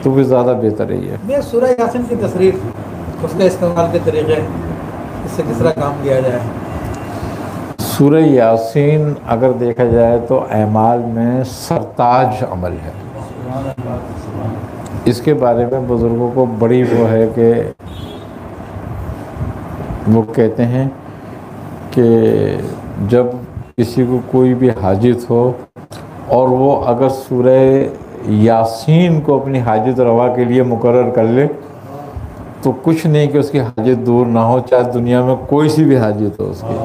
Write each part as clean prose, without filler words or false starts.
تو وہ زیادہ بہتر ہے. یہ سورہ یاسین کی تصریف، اس کے استعمال کے طریقے، اس سے کس طرح کام کیا جائے؟ سورہ یاسین اگر دیکھا جائے تو اعمال میں سرتاج عمل ہے. اس کے بارے میں بزرگوں کو بڑی وہ ہے کہ وہ کہتے ہیں کہ جب کسی کو کوئی بھی حاجت ہو اور وہ اگر سورہ یاسین کو اپنی حاجت روا کے لیے مقرر کر لے تو کچھ نہیں کہ اس کی حاجت دور نہ ہو، چاہے دنیا میں کوئی سی بھی حاجت ہو اس کی.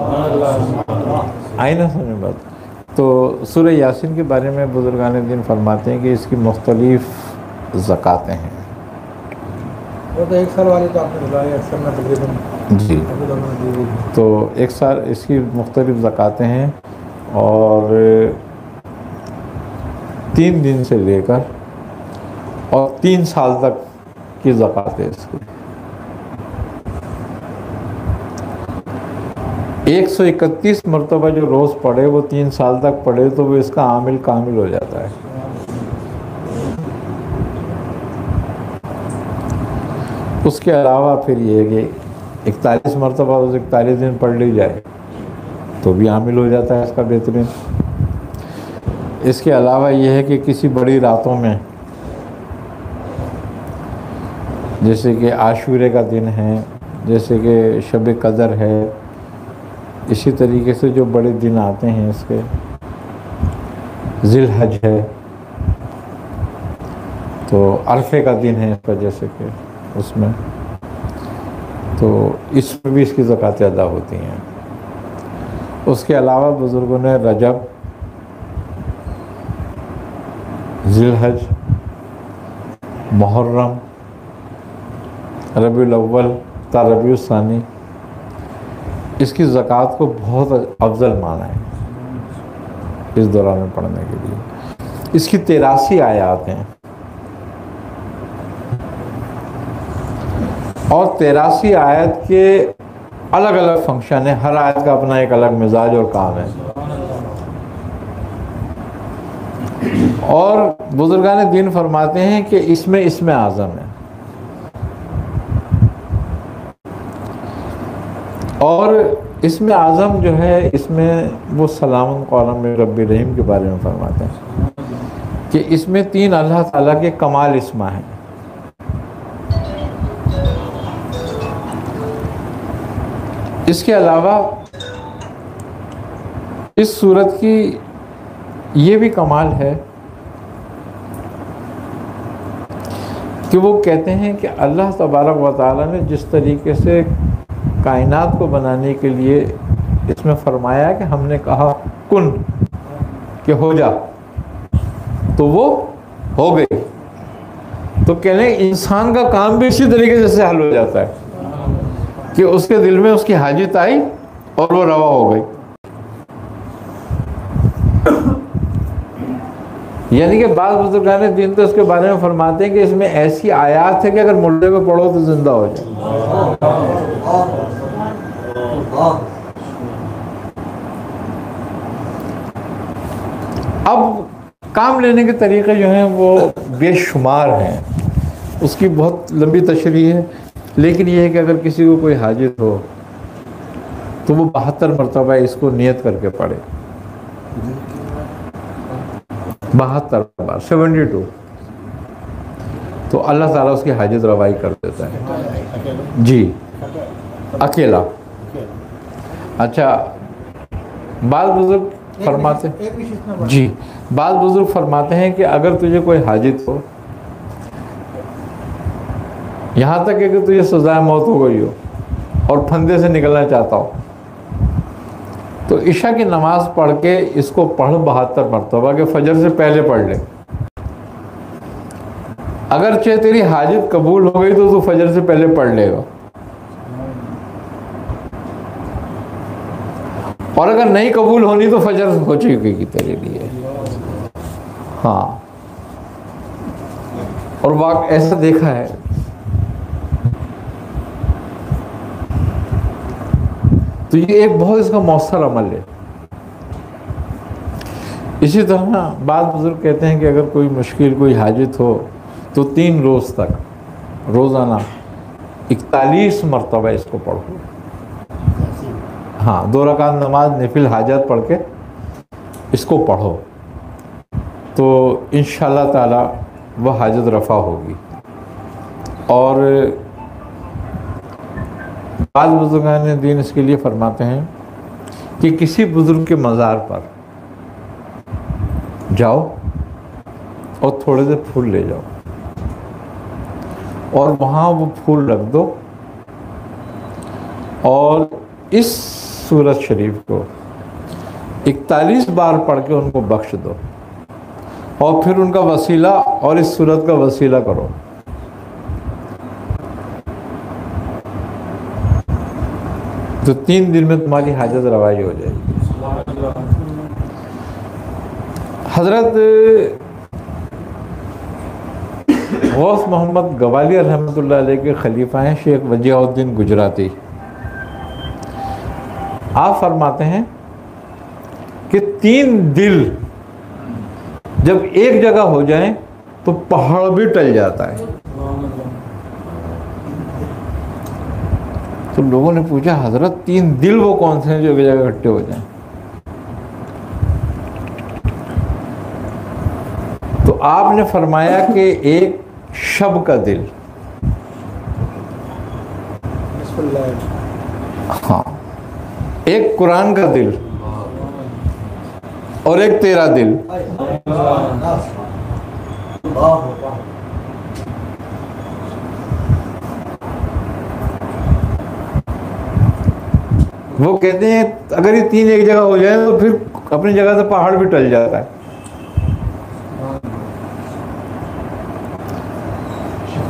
آئی نا سمجھ بات؟ تو سورہ یاسین کے بارے میں بزرگان دین فرماتے ہیں کہ اس کی مختلف زکاتیں ہیں. وہ تو ایک سال والی تو آپ نے بتایا اکثر میں تقریباً. جی، تو ایک سال اس کی مختلف زکاتیں ہیں اور 3 دن سے لے کر اور 3 سال تک کی زکات ہے اس کی. 131 مرتبہ جو روز پڑھے وہ 3 سال تک پڑھے تو وہ اس کا عامل کامل ہو جاتا ہے. اس کے علاوہ پھر یہ ہے کہ 41 مرتبہ روز 41 دن پڑھ لی جائے تو بھی عامل ہو جاتا ہے اس کا بہترین. اس کے علاوہ یہ ہے کہ کسی بڑی راتوں میں جیسے کہ عاشورے کا دن ہے، جیسے کہ شب قدر ہے، اسی طریقے سے جو بڑے دن آتے ہیں اس کے، ذی الحج ہے، تو عرفے کا دن ہے اس وجہ سے کہ اس میں، تو اس میں بھی اس کی زکاتیں ادا ہوتی ہیں. اس کے علاوہ بزرگوں نے رجب، ذی الحج، محرم، ربیع الاول تا ربیع الثانی اس کی زکوٰۃ کو بہت افضل مانا ہے اس دوران میں پڑھنے کے لیے. اس کی 83 آیات ہیں اور 83 آیت کے الگ الگ فنکشن ہیں، ہر آیت کا اپنا ایک الگ مزاج اور کام ہے. اور بزرگان دین فرماتے ہیں کہ اس میں اسم اعظم ہے اور اسم اعظم جو ہے اس میں وہ سلام قولا من رب رحیم کے بارے میں فرماتے ہیں کہ اس میں 3 اللہ تعالیٰ کے کمال اسما ہیں. اس کے علاوہ اس سورت کی یہ بھی کمال ہے کہ وہ کہتے ہیں کہ اللہ تبارک و تعالیٰ نے جس طریقے سے کائنات کو بنانے کے لیے اس میں فرمایا کہ ہم نے کہا کن کہ ہو جا تو وہ ہو گئی. تو کہنے انسان کا کام بھی اسی طریقے سے حل ہو جاتا ہے کہ اس کے دل میں اس کی حاجت آئی اور وہ روا ہو گئی. یعنی کہ بعض بزرگان دین تو اس کے بارے میں فرماتے ہیں کہ اس میں ایسی آیات ہے کہ اگر مردے کو پڑھو تو زندہ ہو جائے. اب کام لینے کے طریقے جو ہیں وہ بے شمار ہیں، اس کی بہت لمبی تشریح ہے، لیکن یہ ہے کہ اگر کسی کو کوئی حاجت ہو تو وہ 72 مرتبہ اس کو نیت کر کے پڑھے. 72 بار 72 تو اللہ تعالیٰ اس کی حاجت روائی کر دیتا ہے. جی اکیلا. اچھا بعض بزرگ فرماتے ہیں، جی بعض بزرگ فرماتے ہیں کہ اگر تجھے کوئی حاجت ہو، یہاں تک کہ تجھے سزائے موت ہو گئی ہو اور پھندے سے نکلنا چاہتا ہو، تو عشاء کی نماز پڑھ کے اس کو پڑھ 72 مرتبہ کہ فجر سے پہلے پڑھ لے. اگرچہ تیری حاجت قبول ہو گئی تو فجر سے پہلے پڑھ لے گا، اور اگر نہیں قبول ہونی تو فجر ہو چکی گی تیرے لیے. ہاں، اور واقع ایسا دیکھا ہے. تو یہ ایک بہت اس کا مؤثر عمل ہے. اسی طرح بعض بزرگ کہتے ہیں کہ اگر کوئی مشکل کوئی حاجت ہو تو 3 روز تک روزانہ 41 مرتبہ اس کو پڑھو. ہاں 2 رکعت نماز نفل حاجت پڑھ کے اس کو پڑھو تو انشاءاللہ تعالی وہ حاجت رفع ہوگی. اور بعض بزرگان دین اس کے لیے فرماتے ہیں کہ کسی بزرگ کے مزار پر جاؤ اور تھوڑے سے پھول لے جاؤ اور وہاں وہ پھول رکھ دو اور اس سورت شریف کو 41 بار پڑھ کے ان کو بخش دو اور پھر ان کا وسیلہ اور اس سورت کا وسیلہ کرو. تو 3 دن میں تمہاری حاجت روائی ہو جائے گی. حضرت غوث محمد گوالی رحمۃ اللہ علیہ کے خلیفہ ہیں شیخ وجیہ الدین گجراتی. آپ فرماتے ہیں کہ 3 دل جب ایک جگہ ہو جائیں تو پہاڑ بھی ٹل جاتا ہے. تو لوگوں نے پوچھا حضرت 3 دل وہ کون سے ہیں جو ایک جگہ اکٹھے ہو جائیں؟ تو آپ نے فرمایا کہ ایک شب کا دل، ہاں ایک قرآن کا دل اور ایک تیرا دل. وہ کہتے ہیں اگر یہ 3 ایک جگہ ہو جائیں تو پھر اپنی جگہ سے پہاڑ بھی ٹل جاتا ہے.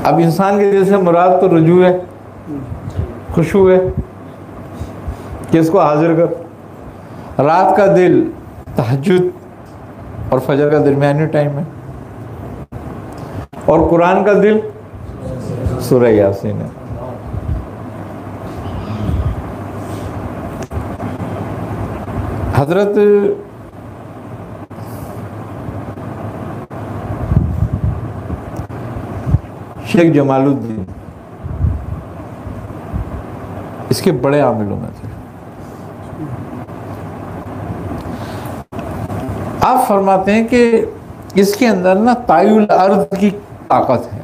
اب انسان کے دل سے مراد تو رجوع ہے، خشوع ہے کہ اس کو حاضر کر. رات کا دل تہجد اور فجر کا درمیانی ٹائم ہے اور قرآن کا دل سورہ یاسین ہے. حضرت شیخ جمال الدین اس کے بڑے عاملوں میں تھے. آپ فرماتے ہیں کہ اس کے اندر نا طائع الارض کی طاقت ہے.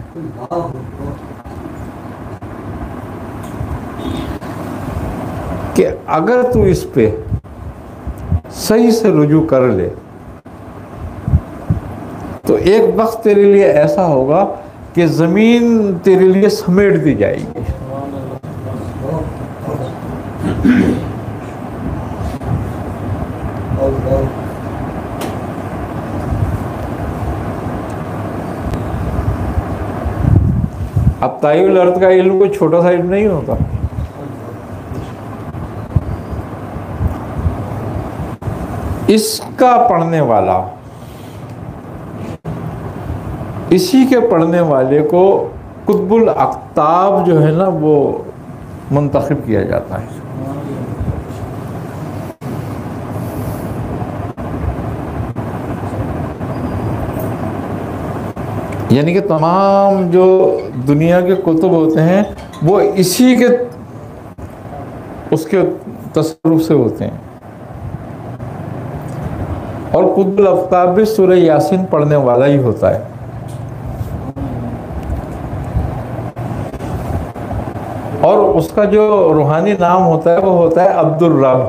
کہ اگر تو اس پہ صحیح سے رجوع کر لے تو ایک وقت تیرے لیے ایسا ہوگا کہ زمین تیرے لیے سمیٹ دی جائے گی. اب طائع الارض کا علم کوئی چھوٹا سا علم نہیں ہوتا. اس کا پڑھنے والا، اسی کے پڑھنے والے کو قطب الاقطاب جو ہے نا وہ منتخب کیا جاتا ہے. یعنی کہ تمام جو دنیا کے کتب ہوتے ہیں وہ اسی کے اس کے تصرف سے ہوتے ہیں. اور قطب الاقطاب بھی سورہ یاسین پڑھنے والا ہی ہوتا ہے. اور اس کا جو روحانی نام ہوتا ہے وہ ہوتا ہے عبد الرب.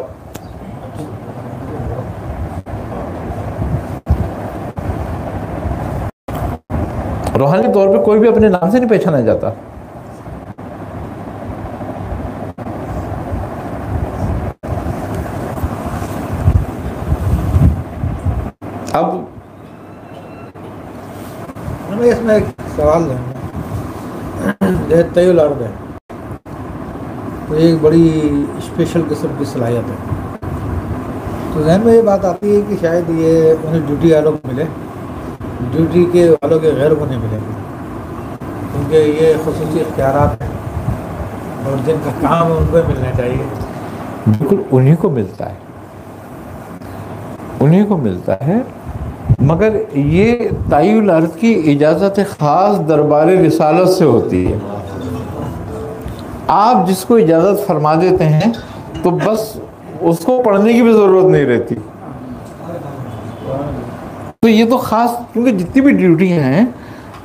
روحانی طور پہ کوئی بھی اپنے نام سے نہیں پہچانا جاتا. اب اس میں ایک سوال ہے، جیسے طیع الارض ہے تو ایک بڑی اسپیشل قسم کی صلاحیت ہے. تو ذہن میں یہ بات آتی ہے کہ شاید یہ انہیں ڈیوٹی والوں کو ملے، ڈیوٹی کے والوں کے غیر کو نہیں ملے گی، کیونکہ یہ خصوصی اختیارات ہیں اور جن کا کام ہے ان کو ملنا چاہیے. بالکل انہی کو ملتا ہے، انہی کو ملتا ہے مگر یہ طی الارض کی اجازت خاص دربار رسالت سے ہوتی ہے. آپ جس کو اجازت فرما دیتے ہیں تو بس اس کو پڑھنے کی بھی ضرورت نہیں رہتی. تو یہ تو خاص، کیونکہ جتنی بھی ڈیوٹیاں ہیں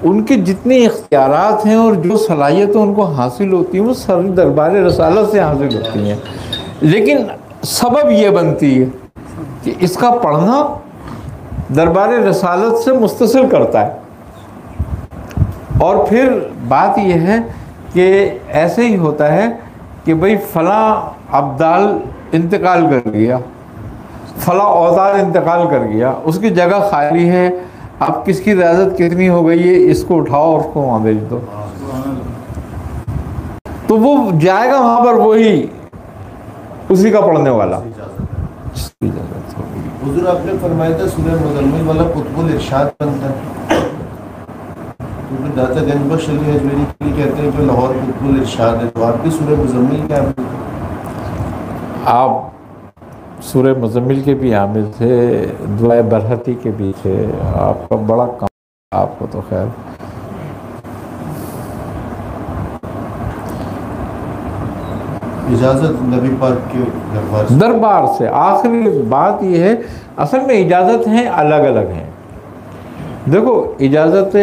ان کے جتنے اختیارات ہیں اور جو صلاحیتیں ان کو حاصل ہوتی ہیں وہ سر دربار رسالت سے حاصل ہوتی ہیں. لیکن سبب یہ بنتی ہے کہ اس کا پڑھنا دربار رسالت سے متصل کرتا ہے. اور پھر بات یہ ہے کہ ایسے ہی ہوتا ہے کہ بھئی فلاں ابدال انتقال کر گیا، فلاں اوتار انتقال کر گیا، اس کی جگہ خالی ہے، اب کس کی ریاضت کتنی ہو گئی ہے، اس کو اٹھاؤ اور اس کو وہاں بھیج دو. تو وہ جائے گا وہاں پر وہی اسی کا پڑھنے والا. حضور آپ نے فرمایا تھا سورہ مزمل والا قطب الارشاد بنتا ہے، کیونکہ داتا گنج بخش علی اجمیری کے لیے کہتے ہیں کہ لاہور قطب الارشاد ہے، تو آپ کی سورہ مزمل کیا ہے؟ آپ سورہ مزمل کے بھی عامل تھے، دعائے برحتی کے بھی تھے، آپ کا بڑا کام آپ کو تو خیر. اجازت نبی پاک کے دربار سے. آخری بات یہ ہے، اصل میں اجازت ہیں الگ الگ ہیں. دیکھو اجازت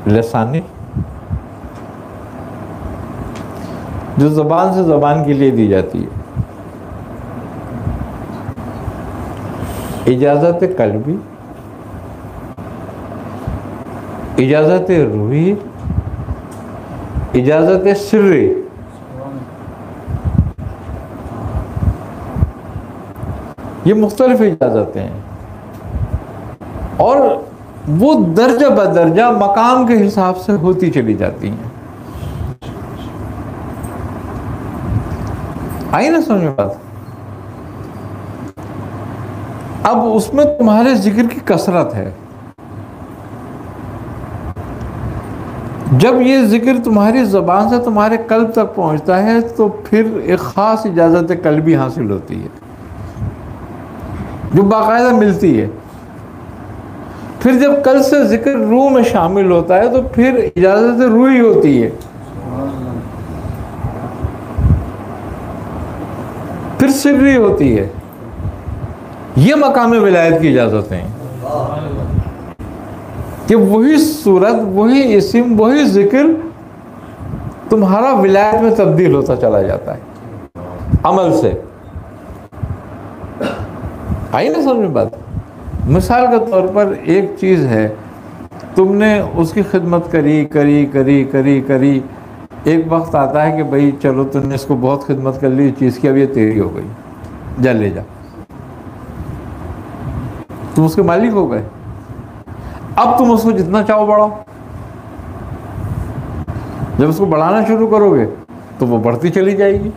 لسانی جو زبان سے زبان کے لیے دی جاتی ہے، اجازت قلبی، اجازت روحی، اجازت سری. یہ مختلف اجازتیں ہیں اور وہ درجہ بدرجہ مقام کے حساب سے ہوتی چلی جاتی ہیں. آئی نا سمجھ میں بات؟ اب اس میں تمہارے ذکر کی کثرت ہے. جب یہ ذکر تمہاری زبان سے تمہارے قلب تک پہنچتا ہے تو پھر ایک خاص اجازت قلبی حاصل ہوتی ہے جو باقاعدہ ملتی ہے. پھر جب قلب سے ذکر روح میں شامل ہوتا ہے تو پھر اجازت روحی ہوتی ہے، پھر سری ہوتی ہے. یہ مقام ولایت کی اجازتیں ہیں کہ وہی صورت، وہی اسم، وہی ذکر تمہارا ولایت میں تبدیل ہوتا چلا جاتا ہے عمل سے. آئی نا سمجھ میں بات؟ مثال کے طور پر ایک چیز ہے، تم نے اس کی خدمت کری کری کری کری کری، ایک وقت آتا ہے کہ بھئی چلو تم نے اس کو بہت خدمت کر لی چیز کی، اب یہ تیری ہو گئی، جا لے جا. تم اس کے مالک ہو گئے، اب تم اس کو جتنا چاہو بڑھاؤ. جب اس کو بڑھانا شروع کرو گے تو وہ بڑھتی چلی جائے گی.